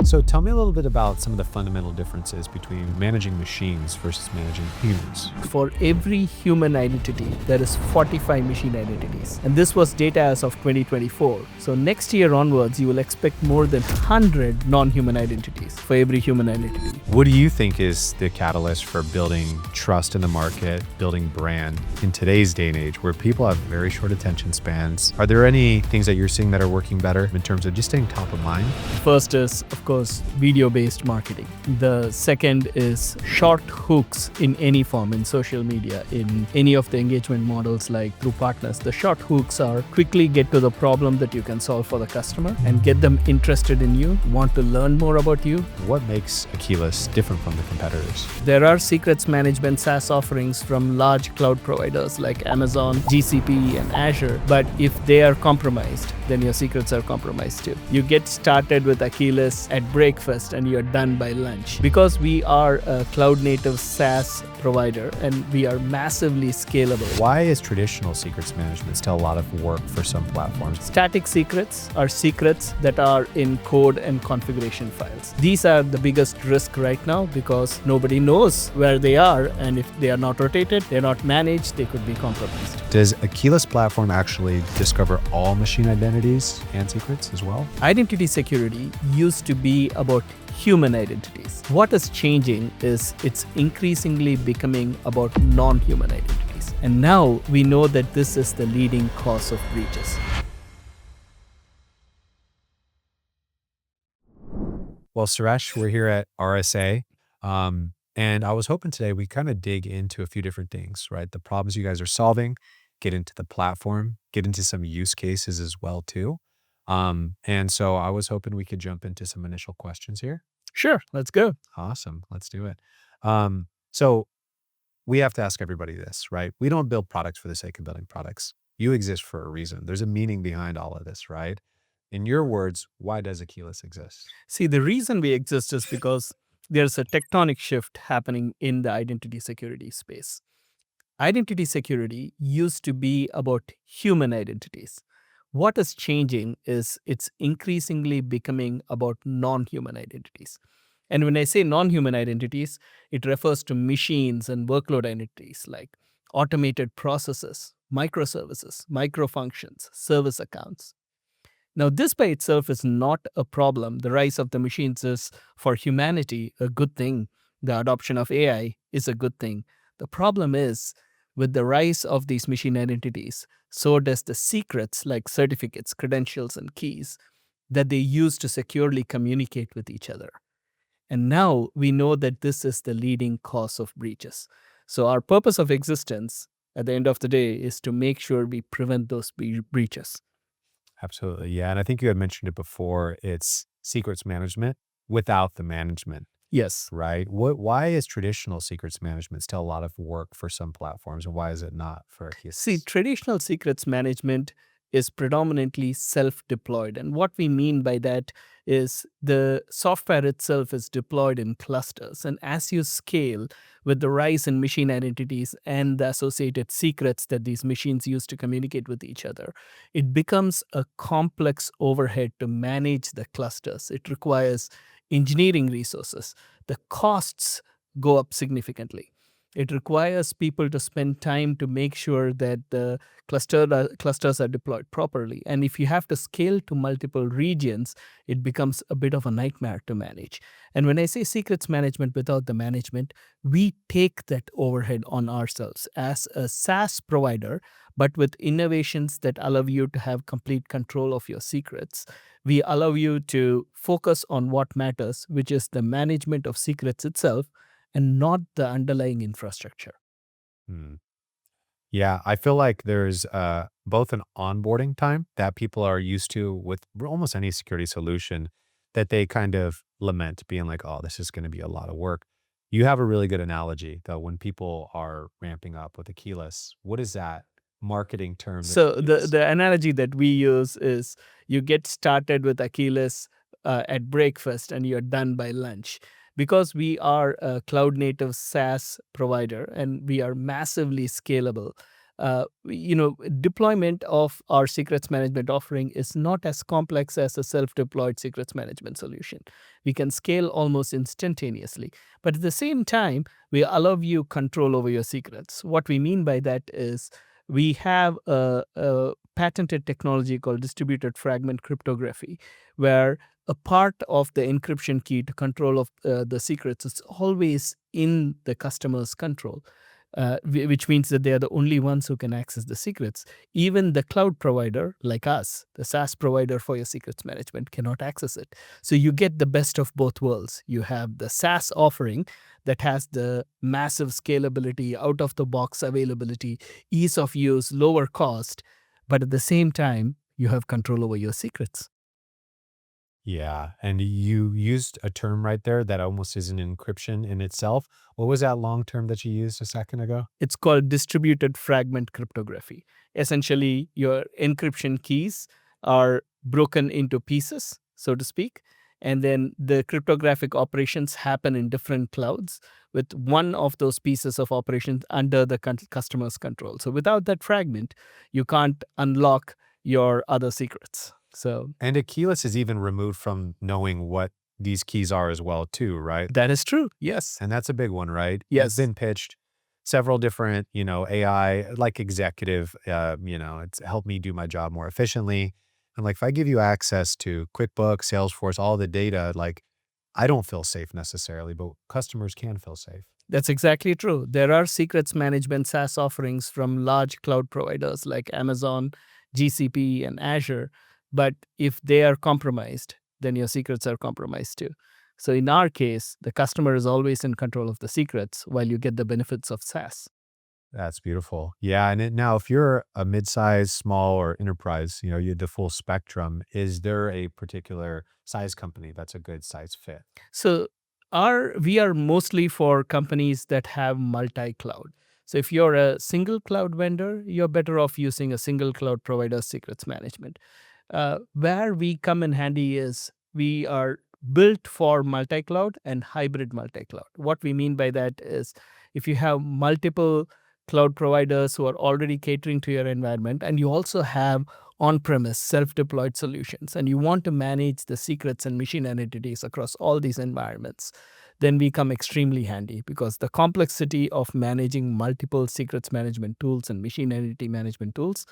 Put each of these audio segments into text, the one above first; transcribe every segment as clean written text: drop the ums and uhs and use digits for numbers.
So tell me a little bit about some of the fundamental differences between managing machines versus managing humans. For every human identity, there is 45 machine identities. And this was data as of 2024. So next year onwards, you will expect more than 100 non-human identities for every human identity. What do you think is the catalyst for building trust in the market, building brand in today's day and age where people have very short attention spans? Are there any things that you're seeing that are working better in terms of just staying top of mind? First is, of course, video-based marketing. The second is short hooks in any form, in social media, in any of the engagement models like through partners. The short hooks are quickly get to the problem that you can solve for the customer and get them interested in you, want to learn more about you. What makes Akeyless different from the competitors? There are secrets management SaaS offerings from large cloud providers like Amazon, GCP, and Azure. But if they are compromised, then your secrets are compromised too. You get started with Akeyless at breakfast and you're done by lunch. Because we are a cloud native SaaS provider and we are massively scalable. Why is traditional secrets management still a lot of work for some platforms? Static secrets are secrets that are in code and configuration files. These are the biggest risk right now because nobody knows where they are, and if they are not rotated, they're not managed, they could be compromised. Does Akeyless platform actually discover all machine identities and secrets as well? Identity security used to be about human identities. What is changing is it's increasingly becoming about non-human identities. And now we know that this is the leading cause of breaches. Well, Suresh, we're here at RSA. And I was hoping today we kind of dig into a few different things, right? The problems you guys are solving, get into the platform, get into some use cases as well too. And so I was hoping we could jump into some initial questions here. Sure, let's go. Awesome. Let's do it. So we have to ask everybody this, right? We don't build products for the sake of building products. You exist for a reason. There's a meaning behind all of this, right? In your words, why does Akeyless exist? See, the reason we exist is because there's a tectonic shift happening in the identity security space. Identity security used to be about human identities. What is changing is it's increasingly becoming about non-human identities. And when I say non-human identities, it refers to machines and workload identities like automated processes, microservices, microfunctions, service accounts. Now, this by itself is not a problem. The rise of the machines is, for humanity, a good thing. The adoption of AI is a good thing. The problem is, with the rise of these machine identities, so does the secrets like certificates, credentials, and keys that they use to securely communicate with each other. And now we know that this is the leading cause of breaches. So our purpose of existence at the end of the day is to make sure we prevent those breaches. Absolutely. Yeah. And I think you had mentioned it before. It's secrets management without the management, Yes. right? Why is traditional secrets management still a lot of work for some platforms, and why is it not for Akeyless? See, traditional secrets management is predominantly self-deployed. And what we mean by that is the software itself is deployed in clusters. And as you scale with the rise in machine identities and the associated secrets that these machines use to communicate with each other, it becomes a complex overhead to manage the clusters. It requires engineering resources. The costs go up significantly. It requires people to spend time to make sure that the clusters are deployed properly. And if you have to scale to multiple regions, it becomes a bit of a nightmare to manage. And when I say secrets management without the management, we take that overhead on ourselves as a SaaS provider, but with innovations that allow you to have complete control of your secrets. We allow you to focus on what matters, which is the management of secrets itself, and not the underlying infrastructure. Hmm. Yeah, I feel like there's both an onboarding time that people are used to with almost any security solution that they kind of lament being like, oh, this is going to be a lot of work. You have a really good analogy though. When people are ramping up with Akeyless, what is that marketing term that So you the, use? the analogy that we use is you get started with Akeyless at breakfast and you're done by lunch. Because we are a cloud native SaaS provider and we are massively scalable, Deployment of our secrets management offering is not as complex as a self-deployed secrets management solution. We can scale almost instantaneously, but at the same time, we allow you control over your secrets. What we mean by that is we have a patented technology called distributed fragment cryptography, where a part of the encryption key to control of the secrets is always in the customer's control, which means that they are the only ones who can access the secrets. Even the cloud provider, like us, the SaaS provider for your secrets management, cannot access it. So you get the best of both worlds. You have the SaaS offering that has the massive scalability, out of the box availability, ease of use, lower cost, but at the same time, you have control over your secrets. Yeah, and you used a term right there that almost is an encryption in itself. What was that long term that you used a second ago? It's called distributed fragment cryptography. Essentially, your encryption keys are broken into pieces, so to speak, and then the cryptographic operations happen in different clouds with one of those pieces of operations under the customer's control. So without that fragment, you can't unlock your other secrets. So And Akeyless is even removed from knowing what these keys are as well too, right? that is true. Yes. And that's a big one, right? You've Yes. been pitched several different, AI like executive, it's helped me do my job more efficiently. And like if I give you access to QuickBooks, Salesforce, all the data, like I don't feel safe necessarily, but customers can feel safe. That's exactly true. There are secrets management SaaS offerings from large cloud providers like Amazon, GCP, and Azure. But if they are compromised, then your secrets are compromised too. So in our case, the customer is always in control of the secrets while you get the benefits of SaaS. That's beautiful. Yeah, and now if you're a mid-size, small, or enterprise, you have the full spectrum. Is there a particular size company that's a good size fit? So we are mostly for companies that have multi-cloud. So if you're a single cloud vendor, you're better off using a single cloud provider secrets management. Where we come in handy is we are built for multi-cloud and hybrid multi-cloud. What we mean by that is if you have multiple cloud providers who are already catering to your environment, and you also have on-premise self-deployed solutions, and you want to manage the secrets and machine entities across all these environments, then we come extremely handy because the complexity of managing multiple secrets management tools and machine entity management tools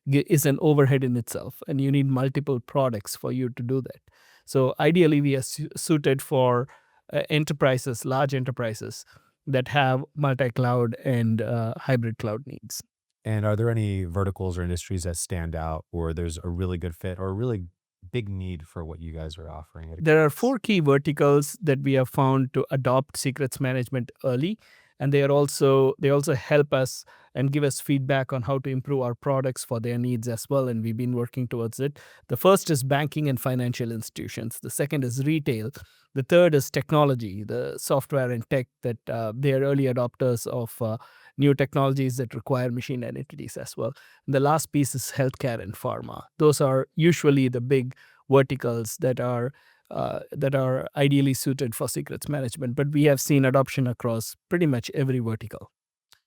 is an overhead in itself, and you need multiple products for you to do that. So ideally, we are suited for enterprises, large enterprises that have multi-cloud and hybrid cloud needs. And are there any verticals or industries that stand out where there's a really good fit or a really big need for what you guys are offering at There are Akeyless? four key verticals that we have found to adopt secrets management early, and they also help us and give us feedback on how to improve our products for their needs as well, and we've been working towards it. The first is banking and financial institutions. The second is retail. The third is technology, the software and tech that they are early adopters of new technologies that require machine entities as well. And the last piece is healthcare and pharma. Those are usually the big verticals that are ideally suited for secrets management. But we have seen adoption across pretty much every vertical.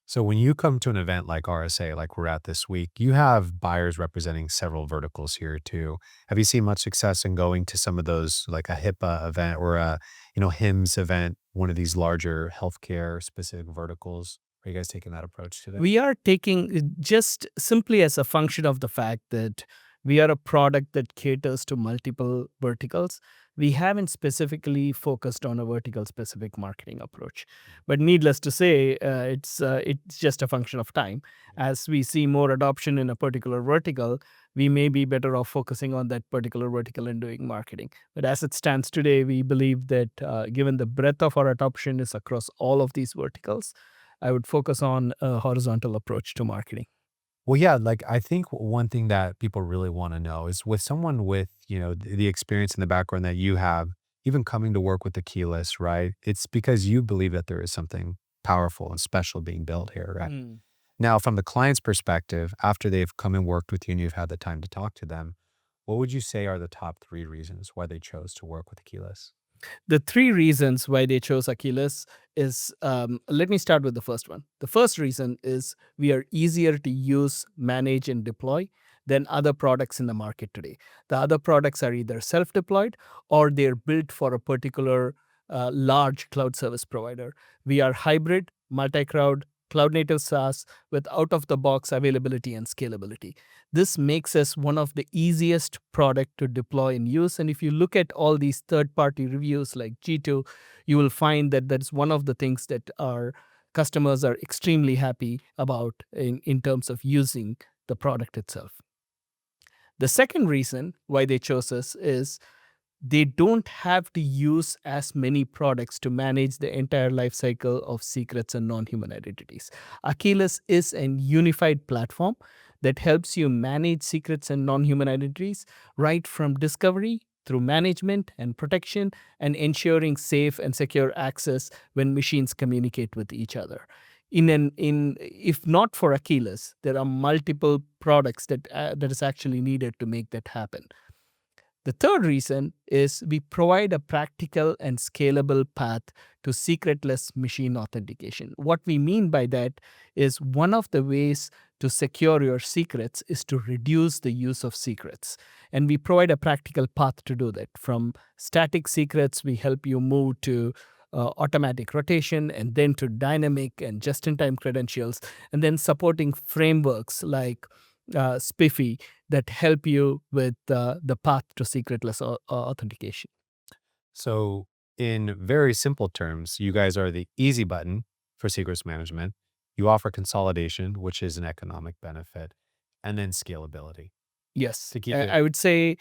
So when you come to an event like RSA, like we're at this week, you have buyers representing several verticals here too. Have you seen much success in going to some of those, like a HIPAA event or a, HIMSS event, one of these larger healthcare specific verticals? Are you guys taking that approach today? We are taking just simply as a function of the fact that we are a product that caters to multiple verticals. We haven't specifically focused on a vertical specific marketing approach. But needless to say, it's just a function of time. As we see more adoption in a particular vertical, we may be better off focusing on that particular vertical and doing marketing. But as it stands today, we believe that given the breadth of our adoption is across all of these verticals, I would focus on a horizontal approach to marketing. Well, yeah, like I think one thing that people really want to know is with someone with, the experience and the background that you have, even coming to work with the Keyless, right? It's because you believe that there is something powerful and special being built here, right? Mm. Now, from the client's perspective, after they've come and worked with you and you've had the time to talk to them, what would you say are the top three reasons why they chose to work with Akeyless? The three reasons why they chose Akeyless is, let me start with the first one. The first reason is we are easier to use, manage, and deploy than other products in the market today. The other products are either self deployed or they're built for a particular large cloud service provider. We are hybrid, multi cloud native SaaS with out of the box availability and scalability. This makes us one of the easiest product to deploy and use. And if you look at all these third-party reviews like G2, you will find that that's one of the things that our customers are extremely happy about in terms of using the product itself. The second reason why they chose us is they don't have to use as many products to manage the entire life cycle of secrets and non-human identities. Akeyless is a unified platform that helps you manage secrets and non-human identities right from discovery through management and protection and ensuring safe and secure access when machines communicate with each other. In if not for Akeyless, there are multiple products that is actually needed to make that happen. The third reason is we provide a practical and scalable path to secretless machine authentication. What we mean by that is one of the ways to secure your secrets is to reduce the use of secrets. And we provide a practical path to do that. From static secrets, we help you move to automatic rotation and then to dynamic and just in time credentials, and then supporting frameworks like Spiffy that help you with the path to secretless authentication. So, in very simple terms, you guys are the easy button for secrets management. You offer consolidation, which is an economic benefit, and then scalability Yes, to keep I it. I would say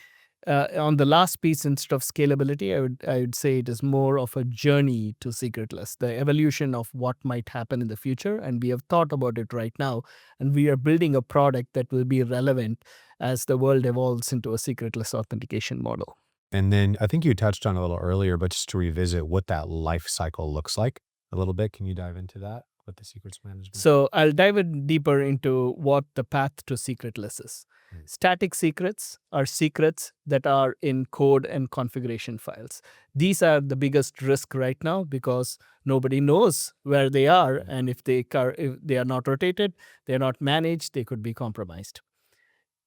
on the last piece instead of scalability, I would say it is more of a journey to secretless, the evolution of what might happen in the future, and we have thought about it right now, and we are building a product that will be relevant as the world evolves into a secretless authentication model. And then I think you touched on it a little earlier, but just to revisit what that life cycle looks like a little bit, can you dive into that with the secrets management? So I'll dive in deeper into what the path to secretless is. Mm. Static secrets are secrets that are in code and configuration files. These are the biggest risk right now because nobody knows where they are, Right. and if they are not rotated, they are not managed, they could be compromised.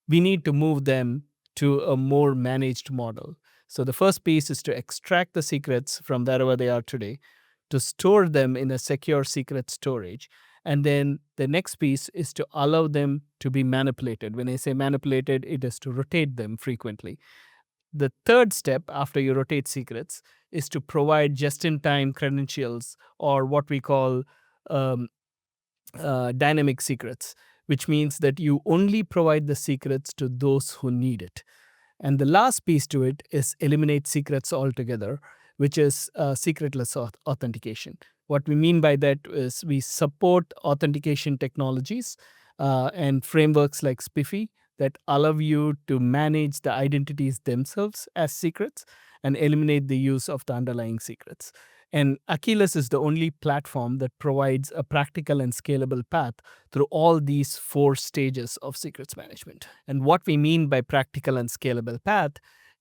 We need to move them to a more managed model. So the first piece is to extract the secrets from wherever they are today, to store them in a secure secret storage. And then the next piece is to allow them to be manipulated. When I say manipulated, it is to rotate them frequently. The third step after you rotate secrets is to provide just in time credentials, or what we call um, dynamic secrets, which means that you only provide the secrets to those who need it. And the last piece to it is eliminate secrets altogether, which is secretless authentication. What we mean by that is we support authentication technologies and frameworks like Spiffy that allow you to manage the identities themselves as secrets and eliminate the use of the underlying secrets. And Akeyless is the only platform that provides a practical and scalable path through all these four stages of secrets management. And what we mean by practical and scalable path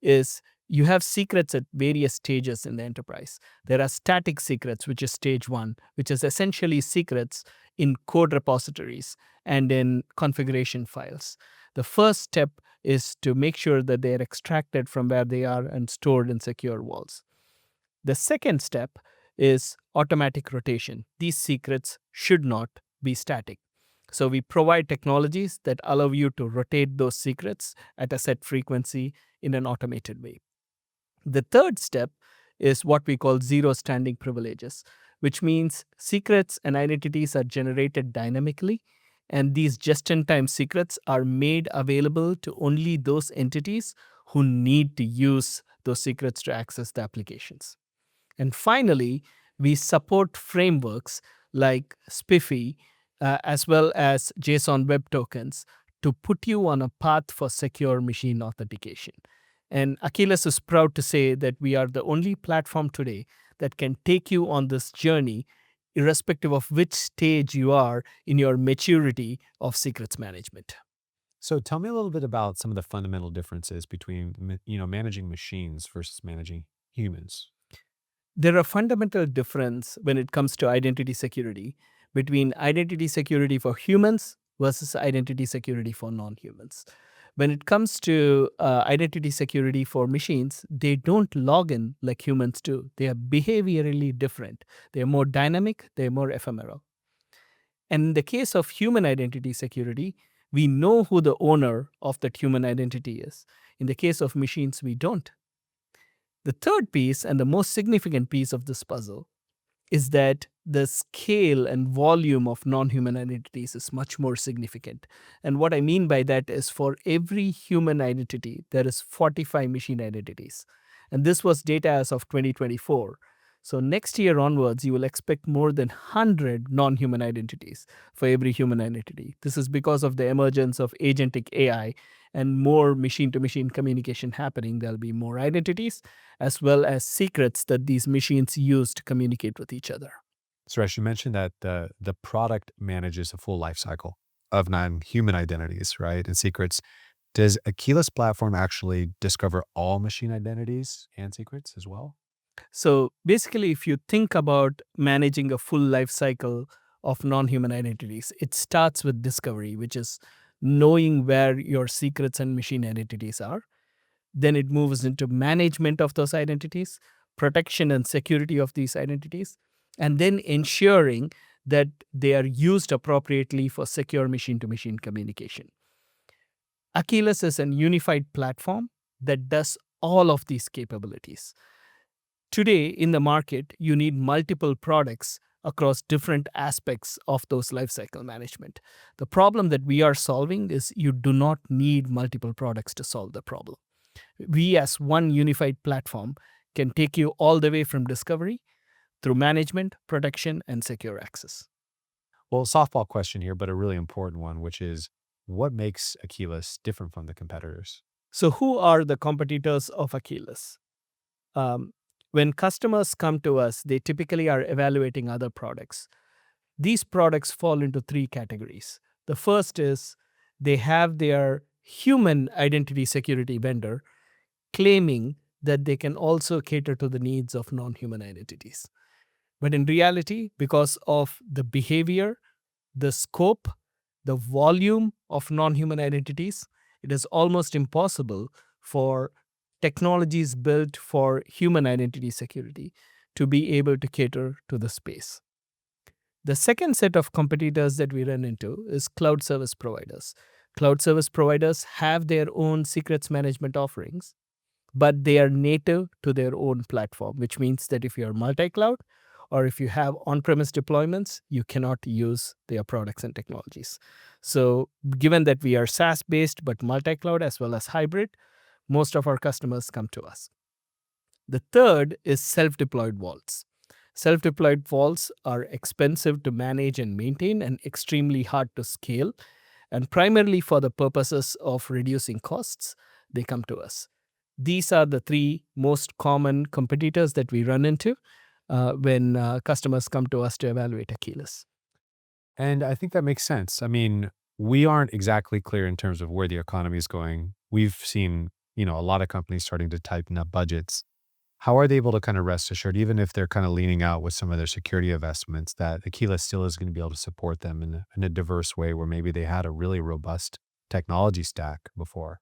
is you have secrets at various stages in the enterprise. There are static secrets, which is stage one, which is essentially secrets in code repositories and in configuration files. The first step is to make sure that they are extracted from where they are and stored in secure vaults. The second step is automatic rotation. These secrets should not be static. So we provide technologies that allow you to rotate those secrets at a set frequency in an automated way. The third step is what we call zero standing privileges, which means secrets and identities are generated dynamically, and these just in time secrets are made available to only those entities who need to use those secrets to access the applications. And finally, we support frameworks like Spiffy as well as JSON Web Tokens to put you on a path for secure machine authentication. And Akeyless is proud to say that we are the only platform today that can take you on this journey, irrespective of which stage you are in your maturity of secrets management. So tell me a little bit about some of the fundamental differences between managing machines versus managing humans. There are fundamental difference when it comes to identity security between identity security for humans versus identity security for non-humans. When it comes to identity security for machines, they don't log in like humans do. They are behaviorally different. They are more dynamic, they are more ephemeral. And in the case of human identity security, we know who the owner of that human identity is. In the case of machines, we don't. The third piece, and the most significant piece of this puzzle, is that the scale and volume of non-human identities is much more significant. And what I mean by that is for every human identity, there is 45 machine identities. And this was data as of 2024. So next year onwards, you will expect more than 100 non-human identities for every human identity. This is because of the emergence of agentic AI and more machine-to-machine communication happening. There'll be more identities as well as secrets that these machines use to communicate with each other. Suresh, you mentioned that the product manages a full life cycle of non-human identities, right, and secrets. Does Akeyless platform actually discover all machine identities and secrets as well? So basically, if you think about managing a full life cycle of non-human identities, it starts with discovery, which is knowing where your secrets and machine identities are. Then it moves into management of those identities, protection and security of these identities, and then ensuring that they are used appropriately for secure machine to machine communication. Akeyless is an unified platform that does all of these capabilities. Today, in the market, you need multiple products across different aspects of those lifecycle management. The problem that we are solving is you do not need multiple products to solve the problem. We, as one unified platform, can take you all the way from discovery through management, protection, and secure access. Well, softball question here, but a really important one, which is what makes Akeyless different from the competitors? So, who are the competitors of Akeyless? Um, when customers come to us, they typically are evaluating other products. These products fall into three categories. The first is they have their human identity security vendor claiming that they can also cater to the needs of non human identities. But in reality, because of the behavior, the scope, the volume of non human identities, it is almost impossible for technologies built for human identity security to be able to cater to the space. The second set of competitors that we run into is cloud service providers. Cloud service providers have their own secrets management offerings, but they are native to their own platform, which means that if you're multi-cloud or if you have on-premise deployments, you cannot use their products and technologies. So given that we are SaaS-based but multi-cloud as well as hybrid, most of our customers come to us. The third is self-deployed vaults. Self-deployed vaults are expensive to manage and maintain and extremely hard to scale. And primarily for the purposes of reducing costs, they come to us. These are the three most common competitors that we run into when customers come to us to evaluate Akeyless. And I think that makes sense. I mean, we aren't exactly clear in terms of where the economy is going. We've seen, a lot of companies starting to tighten up budgets. How are they able to kind of rest assured, even if they're kind of leaning out with some of their security investments, that Aquila still is going to be able to support them in a diverse way where maybe they had a really robust technology stack before?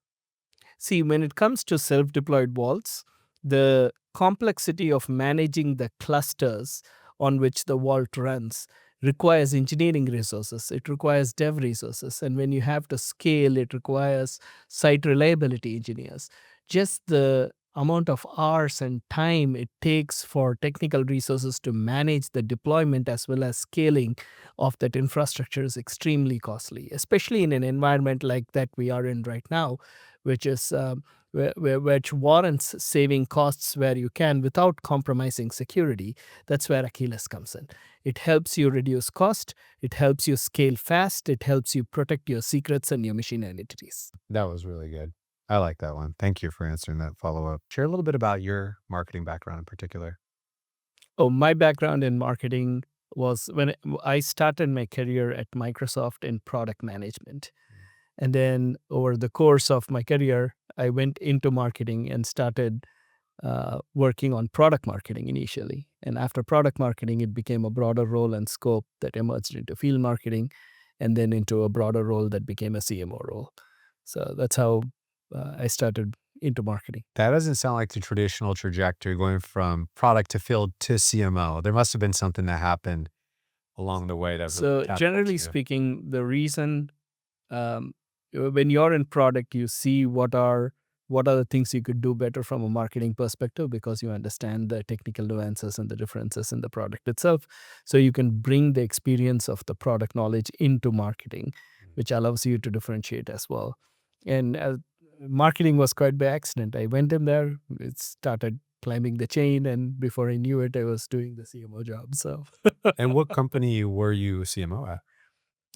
See, when it comes to self deployed vaults, the complexity of managing the clusters on which the vault runs requires engineering resources, it requires dev resources, and when you have to scale, it requires site reliability engineers. Just the amount of hours and time it takes for technical resources to manage the deployment as well as scaling of that infrastructure is extremely costly, especially in an environment like that we are in right now, which is which warrants saving costs where you can without compromising security. That's where Akeyless comes in. It helps you reduce cost, it helps you scale fast, it helps you protect your secrets and your machine identities. That was really good. I like that one. Thank you for answering that follow up. Share a little bit about your marketing background in particular. Oh, my background in marketing was when I started my career at Microsoft in product management. And then over the course of my career, I went into marketing and started working on product marketing initially. And after product marketing, it became a broader role and scope that emerged into field marketing and then into a broader role that became a CMO role. So that's how I started into marketing. That doesn't sound like the traditional trajectory going from product to field to CMO. There must have been something that happened along the way that really So generally catapulted you. speaking, the reason um, when you're in product, you see what are the things you could do better from a marketing perspective because you understand the technical nuances and the differences in the product itself. So you can bring the experience of the product knowledge into marketing, which allows you to differentiate as well. And marketing was quite by accident. I went in there, it started climbing the chain, and before I knew it, I was doing the CMO job. So And what company were you CMO at?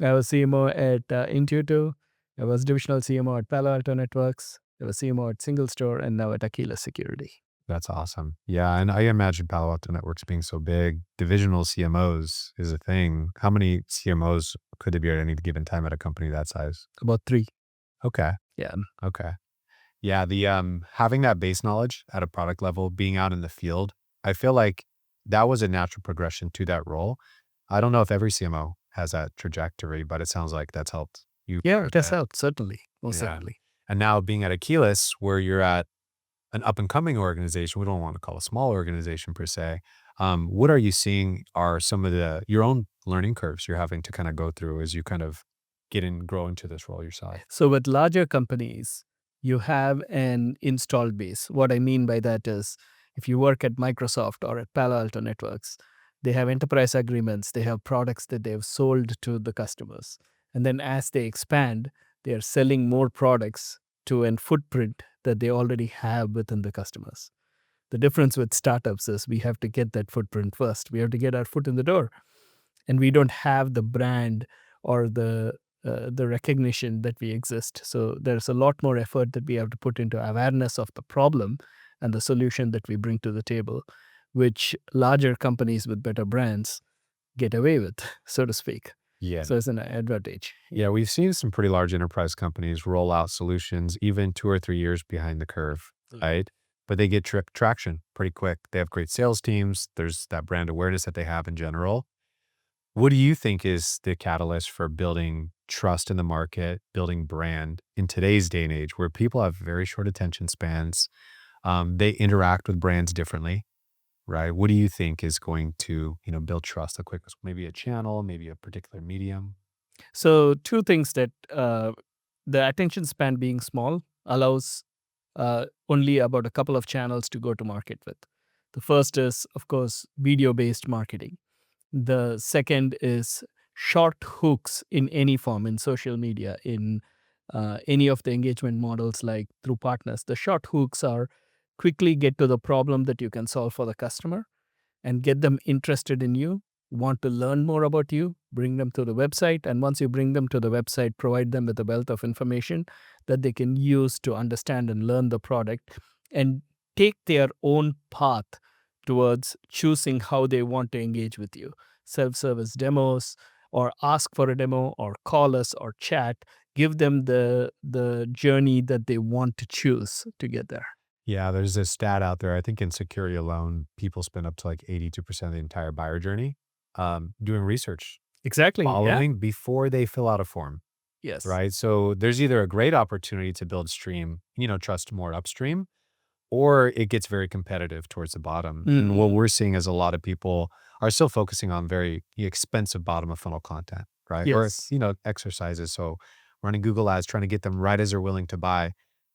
I was CMO at Intuitive. I was divisional CMO at Palo Alto Networks. I was CMO at Single Store and now at Akeyless Security. That's awesome. Yeah, and I imagine Palo Alto Networks being so big, divisional CMOs is a thing. How many CMOs could there be at any given time at a company that size? About three. Okay, Yeah. okay. Yeah, the, having that base knowledge at a product level, being out in the field, I feel like that was a natural progression to that role. I don't know if every CMO has that trajectory, but it sounds like that's helped you Yeah, quite it a has bit. helped, certainly. Most Yeah. certainly. And now being at Akeyless, where you're at an up and coming organization, we don't want to call a small organization per se. What are you seeing are some of your own learning curves you're having to kind of go through as you kind of grow into this role yourself? So with larger companies, you have an installed base. What I mean by that is if you work at Microsoft or at Palo Alto Networks, they have enterprise agreements, they have products that they have sold to the customers. And then as they expand, they are selling more products to an footprint that they already have within the customers. The difference with startups is we have to get that footprint first. We have to get our foot in the door, and we don't have the brand or the recognition that we exist. So there's a lot more effort that we have to put into awareness of the problem and the solution that we bring to the table, which larger companies with better brands get away with, so to speak. Yeah. So it's an advantage. Yeah, we've seen some pretty large enterprise companies roll out solutions even 2 or 3 years behind the curve, right? But they get traction pretty quick. They have great sales teams. There's that brand awareness that they have in general. What do you think is the catalyst for building trust in the market, building brand in today's day and age where people have very short attention spans? They interact with brands differently, right? What do you think is going to, build trust the quickest? Maybe a channel, maybe a particular medium? So two things that the attention span being small allows only about a couple of channels to go to market with. The first is, of course, video based marketing. The second is short hooks in any form, in social media, in any of the engagement models like through partners. The short hooks are quickly get to the problem that you can solve for the customer and get them interested in you, want to learn more about you, bring them to the website. And once you bring them to the website, provide them with a wealth of information that they can use to understand and learn the product and take their own path towards choosing how they want to engage with you. Self service demos, or ask for a demo, or call us, or chat. Give them the journey that they want to choose to get there. Yeah, there's this stat out there. I think in security alone, people spend up to like 82% of the entire buyer journey doing research, Exactly. Yeah. following before they fill out a form, Yes. right? So there's either a great opportunity to build stream, trust more upstream, or it gets very competitive towards the bottom. And what Mm. we're seeing is a lot of people are still focusing on very expensive bottom of funnel content, right? Or, Yes. exercises. So running Google ads, trying to get them right as they're willing to buy.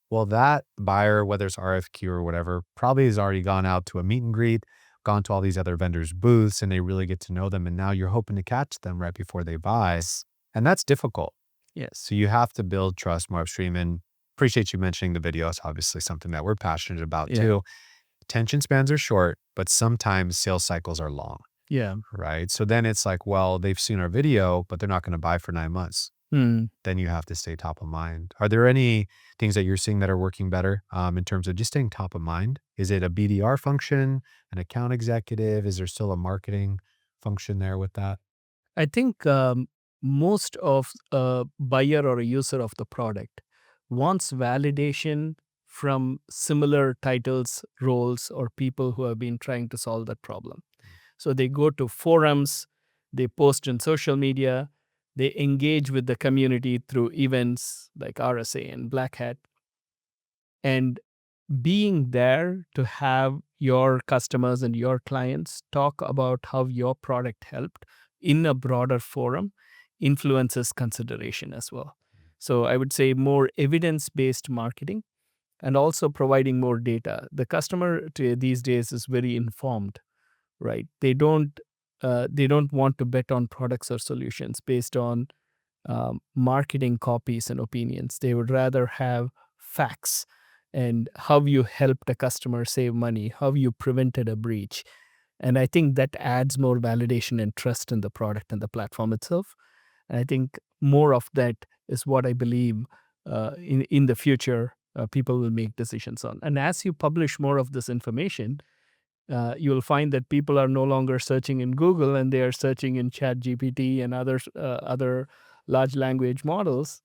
Well, that buyer, whether it's RFQ or whatever, probably has already gone out to a meet and greet, gone to all these other vendors' booths, and they really get to know them. And now you're hoping to catch them right before they buy. And that's difficult. Yes. So you have to build trust more upstream. And appreciate you mentioning the video. It's obviously something that we're passionate about Yeah. too. Attention spans are short, but sometimes sales cycles are long, Yeah. right? So then it's like, well, they've seen our video, but they're not going to buy for 9 months. Mm. Then you have to stay top of mind. Are there any things that you're seeing that are working better in terms of just staying top of mind? Is it a BDR function, an account executive? Is there still a marketing function there with that? I think most of a buyer or a user of the product wants validation from similar titles, roles, or people who have been trying to solve that problem. So they go to forums, they post on social media, they engage with the community through events like RSA and Black Hat. And being there to have your customers and your clients talk about how your product helped in a broader forum influences consideration as well. So I would say more evidence based marketing and also providing more data. The customer these days is very informed, right? They don't want to bet on products or solutions based on marketing copies and opinions. They would rather have facts and how you helped a customer save money, how you prevented a breach. And I think that adds more validation and trust in the product and the platform itself. And I think more of that is what I believe in the future people will make decisions on. And as you publish more of this information, you'll find that people are no longer searching in Google and they are searching in ChatGPT and other large language models.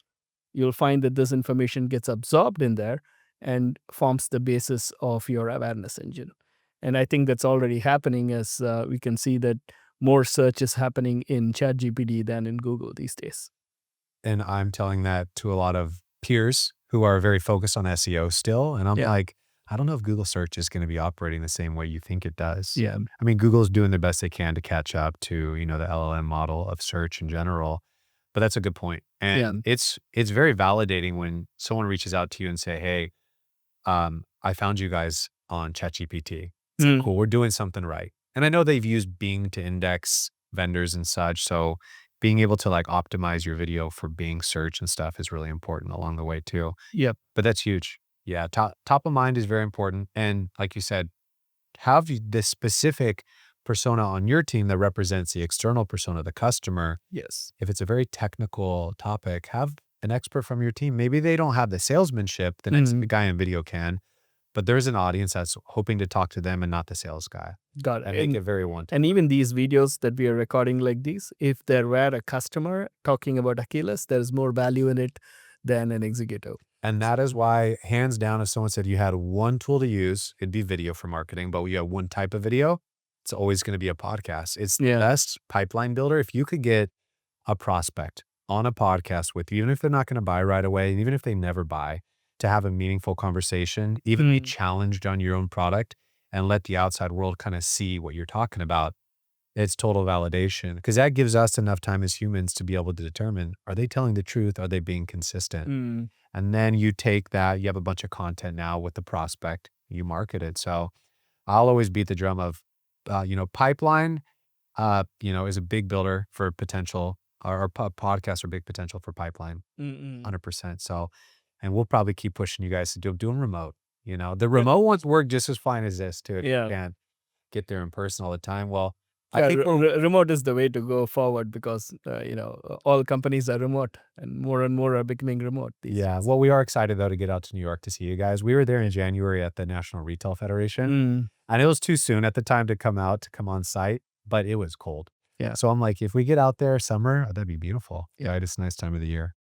You'll find that this information gets absorbed in there and forms the basis of your awareness engine. And I think that's already happening as we can see that more search is happening in ChatGPT than in Google these days. And I'm telling that to a lot of peers who are very focused on SEO still. And I'm Yeah. like, I don't know if Google search is going to be operating the same way you think it does. Yeah. I mean, Google's doing the best they can to catch up to, the LLM model of search in general. But that's a good point. Yeah. And it's very validating when someone reaches out to you and say, hey, I found you guys on ChatGPT. It's like, Mm. cool, we're doing something right. And I know they've used Bing to index vendors and such. So being able to like optimize your video for Bing search and stuff is really important along the way too. Yep. But that's huge. Yeah, top of mind is very important. And like you said, have this specific persona on your team that represents the external persona, the customer. Yes. If it's a very technical topic, have an expert from your team. Maybe they don't have the salesmanship the next Mhm. guy in video can, but there's an audience that's hoping to talk to them and not the sales guy. Got it. And make it very one. And even these videos that we are recording like these, if there were a customer talking about Akeyless, there's more value in it than an executive. And that is why, hands down, if someone said you had one tool to use, it'd be video for marketing, but you have one type of video, it's always going to be a podcast. It's the Yeah. best pipeline builder. If you could get a prospect on a podcast with you, even if they're not going to buy right away, and even if they never buy, to have a meaningful conversation, even be challenged on your own product and let the outside world kind of see what you're talking about. It's total validation because that gives us enough time as humans to be able to determine, are they telling the truth? Are they being consistent? Mm. And then you take that, you have a bunch of content now with the prospect, you market it. So I'll always beat the drum of, pipeline, is a big builder for potential, or podcasts are big potential for pipeline, Mm-mm. 100%. So, and we'll probably keep pushing you guys to do them remote. The remote ones work just as fine as this too. If Yeah. you can't get there in person all the time. Well, I Yeah, think we're remote is the way to go forward because all companies are remote and more are becoming remote these Yeah. days. Well, we are excited though to get out to New York to see you guys. We were there in January at the National Retail Federation, Mm. and it was too soon at the time to come on site, but it was cold. Yeah. So I'm like, if we get out there summer, that'd be beautiful. Yeah. Right? It's a nice time of the year.